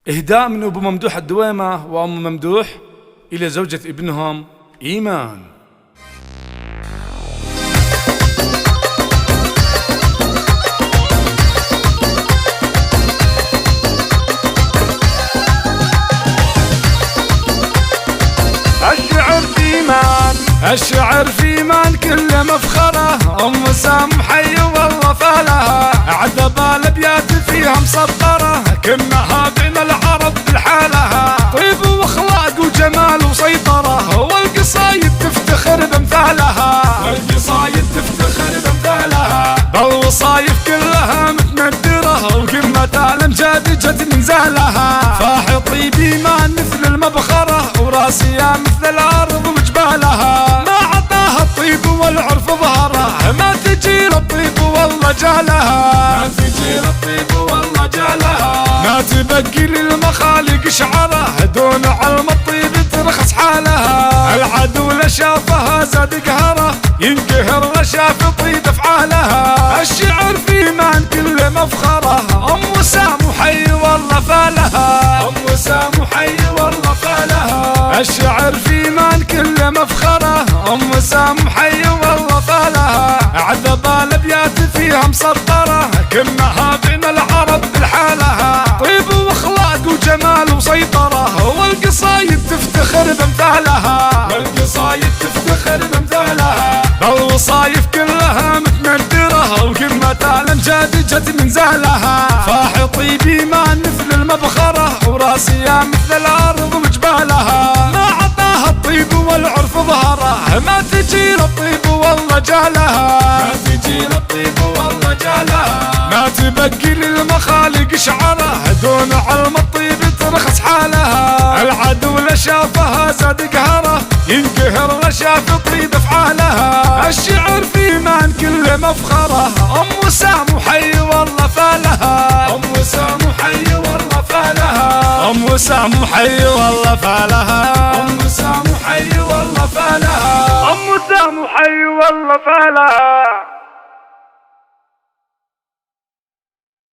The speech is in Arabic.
إهداء من أبو ممدوح الدويمة وأم ممدوح إلى زوجة ابنهم إيمان. الشعر في إيمان كله مفخرة، أم سام حي والله فالها، عذب الأبيات فيها مسطرة، كنها بين العرب بالحالها، طيب واخلاق وجمال وسيطرة، والقصايد تفتخر بامثالها، بالوصايف كلها متندرة، وقمة الأمجاد جت من زهلها، فاح طيب إيمان مثل المبخرة، وراسية مثل الأرض وجبالها، ما عطاها الطيب والعرف ظهره، ما تجي للطيب والله جالها، ما تبقي للمخالق شعره، دون علم الطيب ترخص حالها، العدو لشافها زاد قهره، ينقهر لشاف طيب افعالها، الشعر في إيمان كله مفخره، ام سام حي والله فالها، الشعر في إيمان كله مفخره، ام سام حي والله فالها، عذب الابيات فيها مسطره، كنها بين العرب بالحالها، طيب واخلاق وجمال وسيطره، والقصايد تفتخر بامثالها، بالوصايف كلها متندرة، وقمة الأمجاد جت من زهلها، فاح طيب إيمان مثل المبخرة، وراسية مثل الأرض وجبالها، ما عطاها الطيب والعرف ظهره، ما تجي للطيب والله جالها، ما تبقي للمخالق شعره، دون علم الطيب ترخص حالها، العدو لشافها زاد قهره، ينقهر لشاف طيب افعالها، الشعر في إيمان كله مفخره، ام سام حي والله فالها، ام سام حي والله فالها،